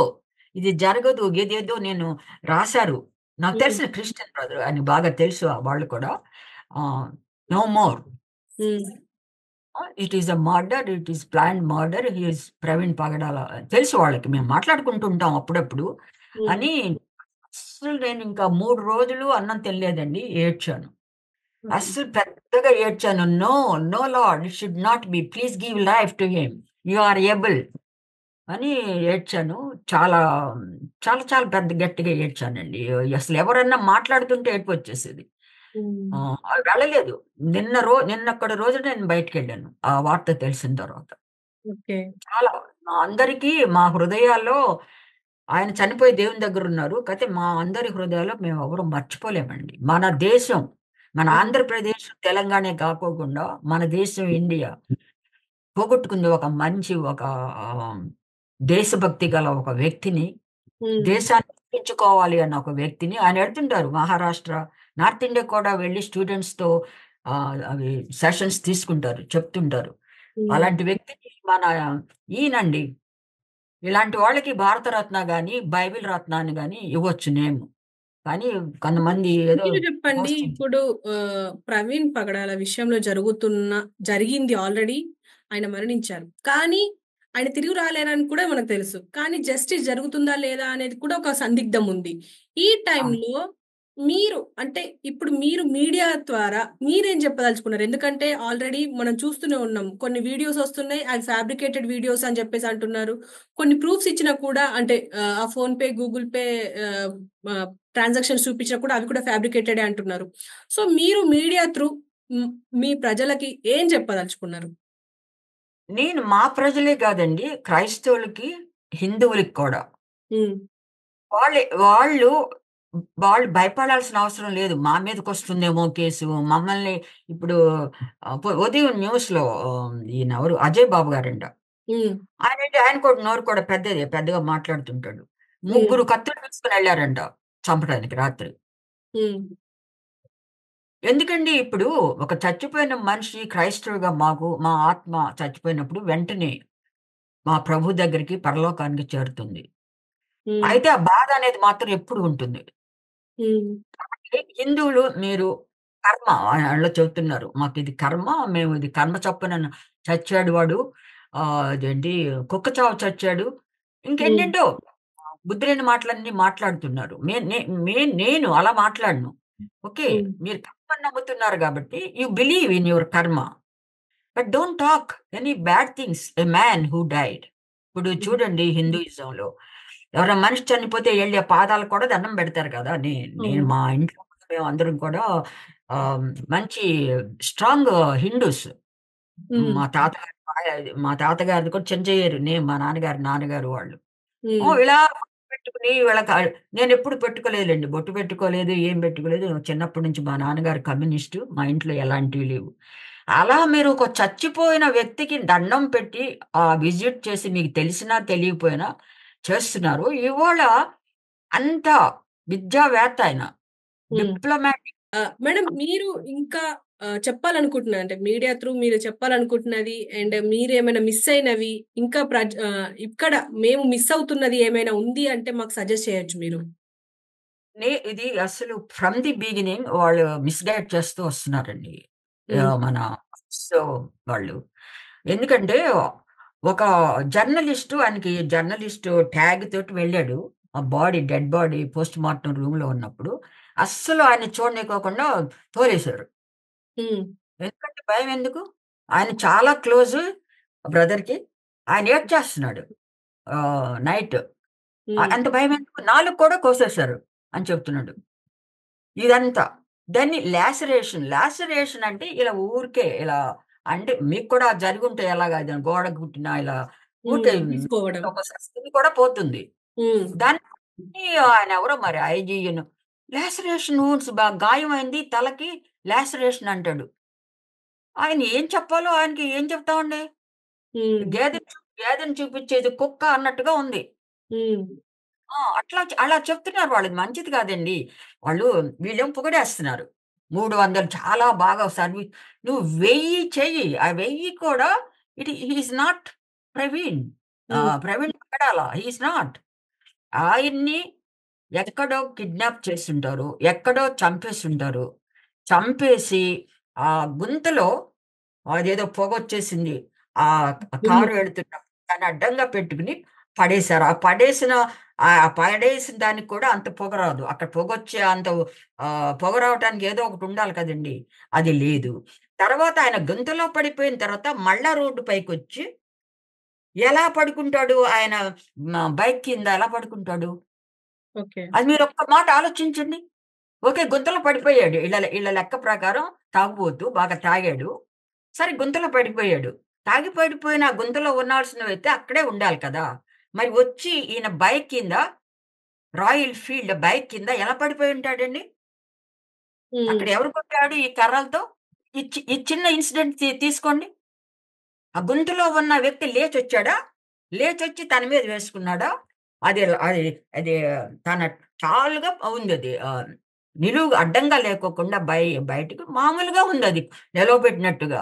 ఇది జరగదు. ఏదేదో నేను రాసారు. నాకు హ్మ్. తెలిసిన క్రిస్టియన్ బ్రదర్ ఆయనకి బాగా తెలుసు వాళ్ళు కూడా. Ah, no more. Hmm. It is a murder. It is planned murder. He is Praveen Pagadala తెలుసు వాళ్ళకి. మేము మాట్లాడుకుంటూ ఉంటాం అప్పుడప్పుడు. హ్మ్. అని అస్సలు నేనింకా 3 రోజులు అన్నం తినలేదండి. ఏడ్చాను. ఓకే. అస్సలు పెద్దగా ఏడ్చాను. No, no Lord it should not be. Please give life to him. You are able అని ఏడ్చాను. చాలా, చాలా చాలా పెద్ద గట్టిగా ఏడ్చానండి. అసలు ఎవరన్నా మాట్లాడుతుంటే ఏడుపొచ్చేసేది. హ్మ్. వెళ్ళలేదు. నిన్నొక్కడి రోజు నేను బయటికెళ్ళాను. ఆ వార్త తెలిసిన తర్వాత. ఓకే. చాలా అందరికీ మా హృదయాల్లో ఆయన చనిపోయి దేవుని దగ్గరున్నారు. కాతే మా అందరి హృదయాల్లో మేమెవరం మర్చిపోలేమండి. మన దేశం, మన హ్మ్. ఆంధ్రప్రదేశ్, తెలంగాణే కాకోకుండా మన దేశం ఇండియా పోగొట్టుకుంది ఒక మంచి ఆహ్, దేశభక్తి గల ఒక వ్యక్తిని. హ్మ్. దేశాన్ని రక్షించుకోవాలి అన్న ఒక వ్యక్తిని ఆయన ఎళ్తుంటారు మహారాష్ట్ర, నార్త్ ఇండియా కూడా వెళ్లి స్టూడెంట్స్‌తో అవి సెషన్స్ తీసుకుంటారు. చెప్తుంటారు. హ్మ్. అలాంటి వ్యక్తిని మన ఈయనండి. ఇలాంటి వాళ్ళకి భారతరత్న గాని, బైబిల్ రత్నాన్ని గాని ఇవ్వచ్చు నేము. కానీ అయితే కొంతమంది ఏదో మీరు జెప్పండి. మోసం ఇప్పుడు ప్రవీణ్ పగడాల విషయంలో జరిగింది ఆల్రెడీ. ఆయన మరణించారు. కానీ ఆయన తిరిగి రాలేరని కూడా మనకు తెలుసు. కానీ జస్టిస్ జరుగుతుందా లేదా అనేది కూడా ఒక సందిగ్ధం ఉంది. ఈ ఆ! టైంలో మీరు అంటే ఇప్పుడు మీరు మీడియా ద్వారా మీరేం చెప్పదలుచుకున్నారు? ఎందుకంటే ఆల్రెడీ మనం చూస్తూనే ఉన్నాం. కొన్ని వీడియోస్ వస్తున్నాయి. అవి ఫ్యాబ్రికేటెడ్ వీడియోస్ అని చెప్పేసి అంటున్నారు. కొన్ని ప్రూఫ్స్ ఇచ్చినా కూడా అంటే ఆ ఫోన్‌పే, గూగుల్ పే ఆహ్, ఆహ్, ట్రాన్సాక్షన్స్ చూపించినా కూడా అవి కూడా ఫ్యాబ్రికేటెడే అంటున్నారు. సో, మీరు మీడియా త్రూ హ్మ్, మీ ప్రజలకి ఏం చెప్పదలుచుకున్నారు? నేను మా ప్రజలే కాదండి క్రైస్తవులకి, హిందువులకి కూడా. హ్మ్. వాళ్ళు వాళ్ళు భయపడాల్సిన అవసరం లేదు. మా మీదకొస్తుందేమో కేసు. మమ్మల్ని ఇప్పుడు ఉదయం న్యూస్‌లో ఈయనెవరు 'అజయ్ బాబు' గారంట. హ్మ్. ఆయన కూడా నోరు కూడా పెద్దదే. పెద్దగా మాట్లాడుతుంటాడు. హ్మ్. ముగ్గురు కత్తులు తీసుకొనెళ్లారంట చంపడానికి రాత్రి. హ్మ్. ఎందుకండి ఇప్పుడు ఒక చచ్చిపోయిన మనిషి క్రైస్తవుడిగా మా ఆత్మ చచ్చిపోయినప్పుడు వెంటనే మా ప్రభు దగ్గరికి పరలోకానికి చేరుతుంది. హ్మ్. అయితే ఆ బాధ అనేది మాత్రం ఎప్పుడు ఉంటుంది. హ్మ్. హిందువులు మీరు కర్మ ఆళ్ళు చెప్తున్నారు. మాకిది కర్మ. మేము ఇది కర్మ చప్పున చచ్చాడు వాడు. అదేంటి కుక్క చావు చచ్చాడు. హ్మ్. ఇంకేంటేంటో బుద్ధి లేని మాటలన్నీ మాట్లాడుతున్నారు. మే నే మే నేను అలా మాట్లాడను. ఓకే. హ్మ్. మీరు కర్మని నమ్ముతున్నారు గాబట్టి యూ బిలీవ్ ఇన్ యువర్ కర్మ. But don't talk any bad things a man who died. ఇప్పుడు హ్మ్. చూడండి హిందూయిజంలో ఎవరైనా మనిషి చనిపోతే ఎళ్లి ఆ పాదాలకు కూడా దండం పెడతారు కదా! నేను అవును. మా ఇంట్లో మేమందరం కూడా మంచి స్ట్రాంగ్ హిందూస్. హ్మ్. మా తాతగారు మా తాతగారిది కూడా చెంచయ్యారు. మా నాన్నగారు నాన్నగారు వాళ్ళు. హ్మ్. ఇలా పెట్టుకుని వీళ్ళకి నేనెప్పుడు పెట్టుకోలేదులెండి. బొట్టు పెట్టుకోలేదు, ఏం పెట్టుకోలేదు. చిన్నప్పటి నుంచి మా నాన్నగారు కమ్యూనిస్టు. మా ఇంట్లో ఎలాంటివి లేవు. అలా మీరు ఒక చచ్చిపోయిన వ్యక్తికి దండం పెట్టి విజిట్ చేసి మీకు తెలిసినా తెలియకపోయినా చేస్తున్నారు. ఇవాళ అంత విద్యావేత్త ఆయన. హ్మ్. డిప్లొమాటిక్. మేడం మీరు ఇంకా చెప్పాలనుకుంటున్నారు అంటే మీడియా త్రూ మీరు చెప్పాలనుకుంటున్నది అండ్ మీరేమైనా మిస్ అయినవి ఇంకా ఇక్కడ మేము మిస్ అవుతున్నది ఏమైనా ఉంది అంటే మాకు సజెస్ట్ చేయొచ్చు మీరు. ఇది అసలు ఫ్రమ్ ది బిగినింగ్ వాళ్ళు మిస్‌గైడ్ చేస్తూ వస్తున్నారండి. హ్మ్. మన సో వాళ్ళు. ఎందుకంటే ఒక ఆయనకి జర్నలిస్టు ట్యాగ్ తోటి వెళ్ళాడు. ఆ డెడ్ బాడీ పోస్ట్ మార్టం రూమ్‌లో ఉన్నప్పుడు. అస్సలు ఆయన చూడనీకోకుండా తోలేశారు. హ్మ్. ఎందుకంటే భయమెందుకు? ఆయన చాలా క్లోజు బ్రదర్‌కి. ఆయన ఏడ్చేస్తున్నాడు. నైట్. హ్మ్. అంత భయమెందుకు? నాలుక కూడా కోసేశారు అని చెప్తున్నాడు. ఇదంతా. దాన్ని లాసరేషన్ అంటే ఇలా ఊరికే ఇలా అంటే మీకు కూడా జరిగుంటే ఎలాగా ఏదైనా గోడకు కుట్టినా ఇలా హ్మ్. ఊరికే తీసుకోవడం. ఒక్కోసారి స్కిన్ కూడా పోతుంది. హ్మ్. దాన్ని ఆయన ఎవరో మరి ఐజీఎన్ లాసరేషన్ వూండ్స్ గాయమైంది తలకి లాసరేషన్ అంటాడు. ఆయన ఏం చెప్పాలో ఆయనకి ఏం చెప్తామండి? హ్మ్. గేదెని చూపించేది కుక్క అన్నట్టుగా ఉంది. హ్మ్. అలా చెప్తున్నారు వాళ్ళు. ఇది మంచిది కాదండి. వాళ్ళు వీళ్ళేమో పొగిడేస్తున్నారు. 300 చాలా బాగా నువ్వు 1000 చెయ్యి. ఆ 1000 కూడా హి is not Praveen. Hmm. Praveen Pagadala. He is not. ఆయన్ని ఎక్కడో కిడ్నాప్ చేసుంటారు. ఎక్కడో చంపేసుంటారు. చంపేసి ఆ గుంతలో అదేదో పొగొచ్చేసింది. దుమ్ము. కారు వెళ్తున్నప్పుడు దాన్ని అడ్డంగా పెట్టుకొని పడేశారు. పడేసిన దానికి కూడా అంత పొగ రాదు. అక్కడ పొగొచ్చే అంత పొగ రావటానికి ఏదో ఒకటి ఉండాలి కదండీ! అది లేదు. తర్వాత ఆయన గుంతలో పడిపోయిన తర్వాత మళ్ళా రోడ్డు పైకొచ్చి ఎలా పడుకుంటాడు? ఆయన బైక్ కింద ఎలా పడుకుంటాడు? ఓకే. అది మీరొక్క మాట ఆలోచించండి. ఓకే. గుంతలో పడిపోయాడు. ఈళ్ళ లెక్క ప్రకారం తాగుబోతు బాగా తాగాడు. సరే గుంతలో పడిపోయాడు. తాగి పడిపోయిన ఆ గుంతలో ఉండాల్సిన వ్యక్తి అక్కడే ఉండాలి కదా! మరి వచ్చి ఈయన బైక్ కింద రాయల్ ఫీల్డ్ బైక్ కింద ఎలా పడిపోయి ఉంటాడండి? హ్మ్. అక్కడ ఎవరు కొట్టాడు ఈ కర్రలతో? ఈ చిన్న ఇన్సిడెంట్ తీసుకోండి. ఆ గుంతలో ఉన్న వ్యక్తి లేచొచ్చాడా? లేచొచ్చి తన మీద వేసుకున్నాడా? అది అది తన టాల్‌గా ఉందది. నిలువుగా అడ్డంగా లేకోకుండా బయటకి మామూలుగా ఉందది నిలవబెట్టినట్టుగా.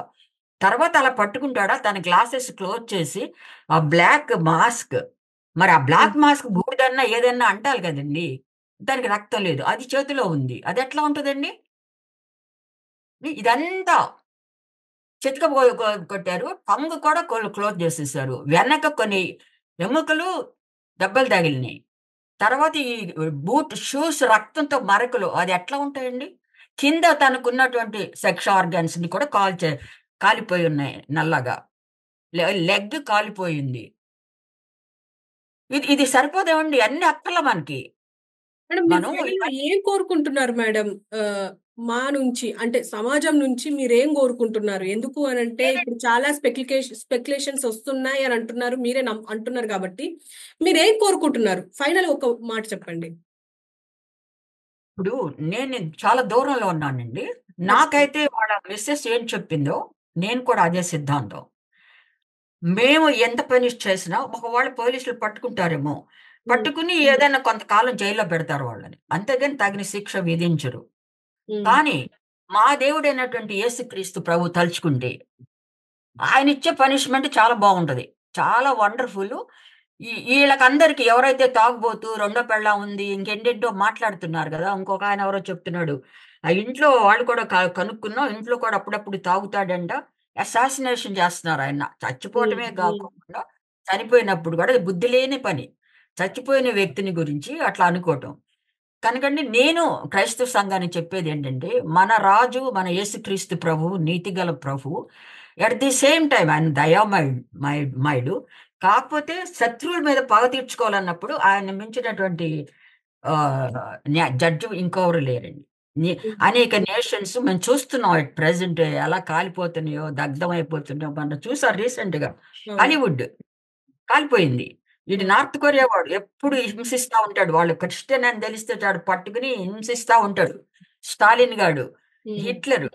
తర్వాత అలా పట్టుకుంటాడా? తన గ్లాసెస్ క్లోజ్ చేసి ఆ బ్లాక్ మాస్క్ మరి ఆ హ్మ్. బ్లాక్ మాస్క్ బూడిదన్నా ఏదన్నా అంటాలి కదండీ! దానికి రక్తం లేదు. అది చేతిలో ఉంది. అదెట్లా ఉంటదండి? ఇదంతా చితక కొట్టారు. టంగ్ కూడా క్లోజ్ చేసేసారు. వెనక కొన్ని ఎముకలు దెబ్బలు తగిలినియి. తర్వాత ఈ షూస్ రక్తంతో మరకలు అది ఎట్లా ఉంటాయండి? కింద తనకున్నటువంటి సెక్స్ ఆర్గాన్స్‌ని కూడా కాలిపోయి ఉన్నాయి నల్లగా. లెగ్ కాలిపోయింది. ఇది సరిపోదేవండి అన్ని అక్కర్ల మనకి. మేడం మీరు మనం ఫైనల్‌గా ఇవన్నీ ఏం కోరుకుంటున్నారు మేడం? ఆహ్, మా నుంచి అంటే సమాజం నుంచి మీరేం కోరుకుంటున్నారు? ఎందుకు అనంటే ఇప్పుడు చాలా స్పెక్యులేషన్స్ వస్తున్నాయి అని అంటున్నారు. మీరే అంటున్నారు కాబట్టి మీరేం కోరుకుంటున్నారు? ఫైనల్‌గా ఒక మాట చెప్పండి. ఇప్పుడు నేను చాలా దూరంలో ఉన్నానండి. ఖచ్చితంగా. నాకైతే వాళ్ళ మిసెస్ ఏం చెప్పిందో నేను కూడా అదే సిద్ధాంతం. మేము ఎంత పనిష్ చేసినా ఒకవేళ పోలీసులు పట్టుకుంటారేమో. హ్మ్. పట్టుకుని ఏదైనా కొంతకాలం జైల్‌లో పెడతారు వాళ్ళని. అంతేగాని తగిన శిక్ష విధించరు. హ్మ్. కానీ మా దేవుడైనటువంటి యేసుక్రీస్తు ప్రభు తలుచుకుంటే ఆయనిచ్చే పనిష్మెంట్ చాలా బావుంటది. చాలా వండర్‌ఫుల్లు. ఈళ్ళకందరికి ఎవరైతే తాగుబోతు, రెండో పెళ్ళాం ఉంది, ఇంకేంటేంటో మాట్లాడుతున్నారు గదా! ఇంకొకాయన ఎవరో చెప్తున్నాడు. ఆ ఇంట్లో వాళ్ళు కూడా కనుక్కున్నాం. ఇంట్లో కూడా అప్పుడప్పుడు తాగుతాడంట. అసాసినేషన్ చేస్తున్నారాయన. హ్మ్. చచ్చిపోవటమే హ్మ్. కాకుండా చనిపోయినప్పుడు గూడా ఇది బుద్ధి లేని పని. చచ్చిపోయిన వ్యక్తిని గురించి అట్లా అనుకోవటం. కనుకండి నేను క్రైస్తవ సంఘానికి చెప్పేదేంటంటే, మన రాజు, మన యేసుక్రీస్తు ప్రభువు, నీతిగల ప్రభువు. ఎట్ ది సేమ్ టైమ్ ఆయన మయుడు. కాకపోతే శత్రువుల మీద పగ తీర్చుకోవాలన్నప్పుడు ఆయన్ని మించినటువంటి జడ్జ్ ఇంకెవరు లేరండి. అనేక నేషన్స్ మేము చూస్తున్నాం ఎట్ ప్రెసెంట్ ఎలా కాలిపోతున్నాయో, దగ్ధం అయిపోతున్నాయో. మనం చూసాం రీసెంట్ గా హాలీవుడ్ కాలిపోయింది. ఇటు నార్త్ కొరియా వాడు ఎప్పుడు హింసిస్తా ఉంటాడు. వాళ్ళు క్రిస్టియన్ అని తెలిస్తే చాడు పట్టుకుని హింసిస్తా ఉంటాడు. స్టాలిన్ గాడు, హిట్లర్,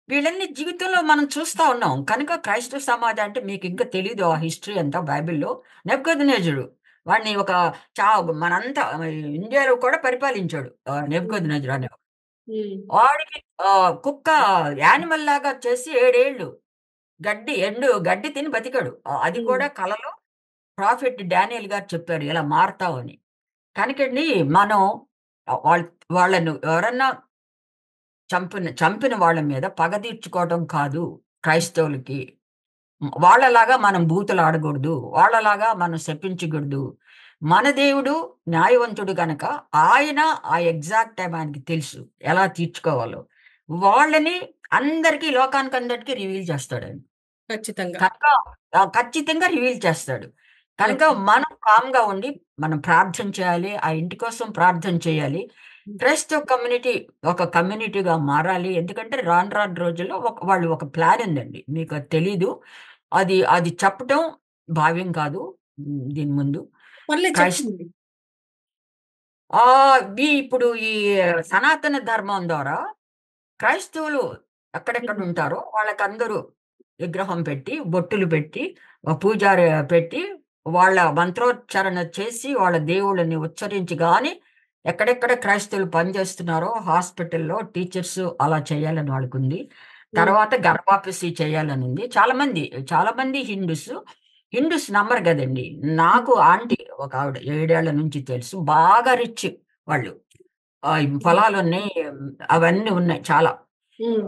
వీళ్ళన్ని జీవితంలో మనం చూస్తా ఉన్నాం. కనుక క్రైస్తవ సమాజం అంటే మీకు ఇంకా తెలీదు ఆ హిస్టరీ అంతా. బైబిల్లో నెబుకద్నెజరు వాడిని ఒక చా మనంతా ఇండియాలో కూడా పరిపాలించాడు నెబుకద్నెజరు అనే వాడికి కుక్క యానిమల్ లాగా చేసి 7 ఏళ్ళు గడ్డి తిని బతికాడు. అది కూడా కలలో ప్రాఫెట్ డానియల్ గారు చెప్పారు ఇలా మారతావు అని. కనుకండి మనం వాళ్ళ వాళ్ళను ఎవరన్నా చంపిన వాళ్ళ మీద పగ తీర్చుకోవడం కాదు క్రైస్తవులకి. వాళ్ళలాగా మనం బూతులు ఆడకూడదు, వాళ్ళలాగా మనం శపించకూడదు. మన దేవుడు న్యాయవంతుడు గనక ఆయన ఆ ఎగ్జాక్ట్ టైం ఆయనకి తెలుసు ఎలా తీర్చుకోవాలో. వాళ్ళని అందరికీ లోకానికి అందరికీ రివీల్ చేస్తాడు ఆయన. ఖచ్చితంగా. కనుక ఖచ్చితంగా రివీల్ చేస్తాడు. కనుక ఓకే. మనం కామ్‌గా ఉండి మనం ప్రార్థన చేయాలి. ఆ ఇంటి కోసం ప్రార్థన చేయాలి. క్రైస్తవ కమ్యూనిటీ ఒక కమ్యూనిటీగా మారాలి. ఎందుకంటే రాను రాను రోజుల్లో వాళ్ళు ఒక ప్లాన్ ఉందండి. మీకు అది తెలీదు. అది చెప్పటం భావ్యం కాదు. దీని ముందు. పర్లేదు క్రైస్ చెప్పండి. ఇప్పుడు ఈ సనాతన ధర్మం ద్వారా క్రైస్తవులు ఎక్కడెక్కడ ఉంటారో వాళ్ళకందరూ విగ్రహం పెట్టి, బొట్టులు పెట్టి, పూజారి పెట్టి, వాళ్ళ మంత్రోచ్చారణ చేసి, వాళ్ళ దేవుళ్ళని ఉచ్చరించి గాని ఎక్కడెక్కడ క్రైస్తవులు పనిచేస్తున్నారో హాస్పిటల్‌లో టీచర్స్ అలా చేయాలని వాళ్ళకుంది. తర్వాత గర్భాపసి చేయాలనుంది. చాలా మంది హిందూస్ నమ్మరు గదండీ! నాకు ఆంటీ ఒక ఆవిడ 7 ఏళ్ల నుంచి తెలుసు. బాగా రిచ్ వాళ్ళు. ఈ పొలాలున్నాయి. అవన్నీ ఉన్నాయి చాలా.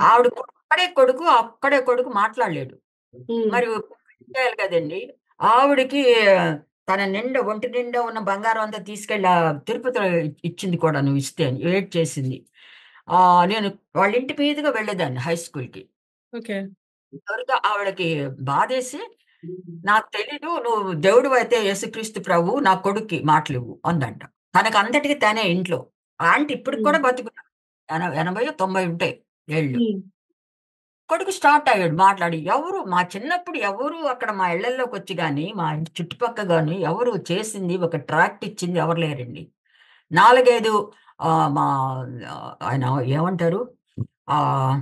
ఆవిడ అక్కడే కొడుకు మాట్లాడలేడు. మరి చేయాలి కదండీ! ఆవిడకి ఒంటి నిండా ఉన్న బంగారం అంతా తీసుకెళ్ళి తిరుపతిలో ఇచ్చింది కూడా నువ్వు ఇస్తే అని ఏడ్చేసింది. నేను వాళ్ళ ఇంటి మీదుగా వెళ్ళేదాన్ని హై స్కూల్‌కి. ఓకే. ఎవరితో ఆవిడకి బాధేసి, "నాకు తెలీదు నువ్వు దేవుడివైతే యేసుక్రీస్తు ప్రభువు నా కొడుక్కి మాటలివ్వు" అందంట. తనకంతటికి తనే ఇంట్లో. ఆంటీ ఇప్పటికి కూడా బతికున్నాడు. 80, 90 ఉంటాయి ఏళ్ళు. కొడుకు స్టార్ట్ అయ్యాడు మాట్లాడి. మా చిన్నప్పుడు ఎవరు అక్కడ మా ఇళ్ళల్లోకొచ్చి గాని, మా ఇంటి చుట్టుపక్క గాని ఎవరు చేసింది ఒక ట్రాక్ట్ ఇచ్చింది ఎవరు లేరండి. 4, 5 మా ఆయన ఏమంటారు? ఆహ్,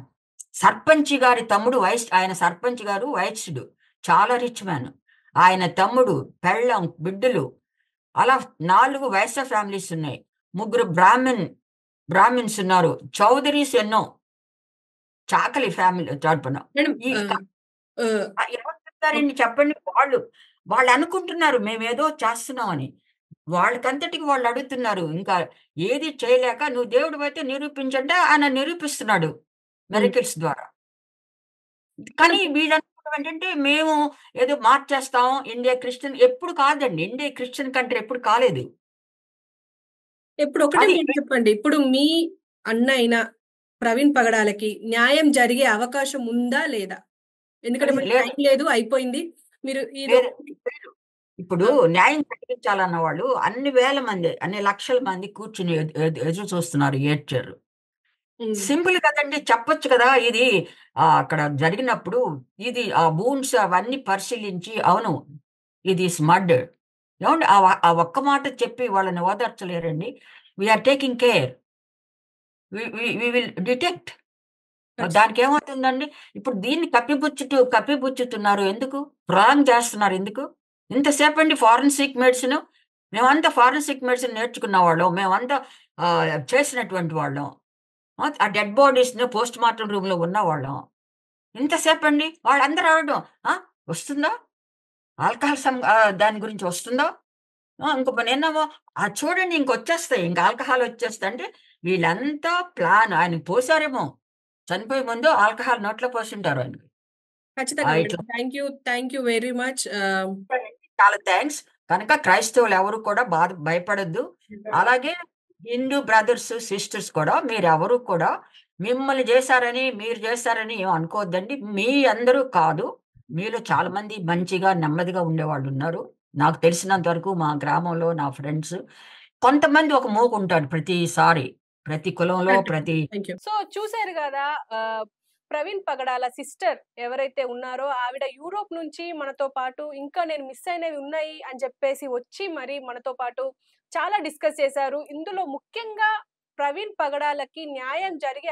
సర్పంచి గారి తమ్ముడు ఆయన సర్పంచ్ గారు వైశ్యుడు. చాలా రిచ్ మ్యాన్. ఆయన తమ్ముడు, పెళ్ళాం, బిడ్డలు అలా 4 వైశ్య ఫ్యామిలీస్ ఉన్నాయి. 3 బ్రాహ్మిన్స్ ఉన్నారు. చౌదరీస్ ఎన్నో. చాకలి ఫ్యామిలీ తరపున. మేడం ఈ క ఆహ్, ఎవరు చెప్తారండి చెప్పండి? వాళ్ళనుకుంటున్నారు మేమేదో చేస్తున్నామని. వాళ్ళకంతటికి వాళ్ళు అడుగుతున్నారు. ఇంకా ఏది చేయలేక "నువ్వు దేవుడివైతే నిరూపించంటే" ఆయన నిరూపిస్తున్నాడు హ్మ్. మిరకిల్స్ ద్వారా. మేడం కానీ వీళ్ళనుకోవడం ఏంటంటే మేము ఏదో మార్చేస్తాం. ఇండియా క్రిస్టియన్ ఎప్పుడు కాదండి. ఇండియా క్రిస్టియన్ కంట్రీ ఎప్పుడు కాలేదు. ఇప్పుడు ఒకటే అది మాట చెప్పండి. ఇప్పుడు మీ అన్న అయిన ప్రవీణ్ పగడాలకి న్యాయం జరిగే అవకాశం ఉందా? లేదా? ఎందుకంటే అది మనకి లేదు. టైం లేదు. అయిపోయింది. మీరు లేదు. ఇదొకటి లేదు. ఇప్పుడు ఆ! న్యాయం జరిగించాలన్న వాళ్ళు అన్ని వేల మంది, అన్ని లక్షల మంది కూర్చొని ఎదురు చూస్తున్నారు, ఏడ్చారు. హ్మ్. సింపుల్ కదండీ! చెప్పొచ్చు కదా! ఇది అక్కడ జరిగినప్పుడు ఆ బూన్స్ అవన్నీ పరిశీలించి అవును. ఇది ఈస్ మర్డర్. ఏవండీ ఆ ఒక్క మాట చెప్పి వాళ్ళని ఓదార్చలేరండి? We are taking care. We will detect. ఖచ్చితంగా. దానికేమవుతుందండి? ఇప్పుడు దీన్ని కప్పిపుచ్చుతున్నారు ఎందుకు? రాంగ్ చేస్తున్నారు ఎందుకు? ఇంతసేపండి ఫారెన్సిక్ మెడిసిన్. మేమంతా ఫారెన్సిక్ మెడిసిన్ నేర్చుకున్న వాళ్ళం. మేమంతా చేసినటువంటి వాళ్ళం. ఆ డెడ్ బాడీస్‌ని పోస్ట్‌మార్టం రూమ్‌లో ఉన్నవాళ్ళం. ఇంతసేపండి వాళ్ళందరూ అడగడం. ఆ! వస్తుందా? దాని గురించి వస్తుందా? నిన్నేమో చూడండి ఇంకొచ్చేస్తాయి. ఇంక ఆల్కహాల్ వచ్చేస్తాయి. అంటే వీళ్ళంతా ప్లాన్ ఆయనకి పోసారేమో. చనిపోయే ముందు ఆల్కహాల్ నోట్లో పోసుంటారు ఆయనకి. ఖచ్చితంగా మేడం. ఇట్లా థాంక్ యూ వెరీ మచ్. చాలా థాంక్స్. కనుక క్రైస్తవులు ఎవరు కూడా భయపడొద్దు. అలాగే హిందూ బ్రదర్స్, సిస్టర్స్ కూడా మీరెవరు కూడా మిమ్మల్ని జేశారని, మీరు జేశారని ఏమి అనుకోవద్దండి. మీ అందరూ కాదు. మీలో చాలా మంది మంచిగా, నెమ్మదిగా ఉండేవాళ్ళున్నారు. నాకు తెలిసినంత వరకు మా గ్రామంలో నా ఫ్రెండ్స్ కొంతమంది ఒక మూకుంటాడు ప్రతిసారి. ప్రతి కులంలో, కరెక్ట్. ప్రతి థాంక్ యూ. సో చూసారు గదా! ప్రవీణ్ పగడాల సిస్టర్ ఎవరైతే ఉన్నారో ఆవిడ యూరోప్ నుంచి మనతో పాటు ఇంకా నేను మిస్ అయినవి ఉన్నాయి అని చెప్పేసి వచ్చి మరి మనతో పాటు చాలా డిస్కస్ చేశారు. ఇందులో ముఖ్యంగా ప్రవీణ్ పగడాలకి న్యాయం జరిగే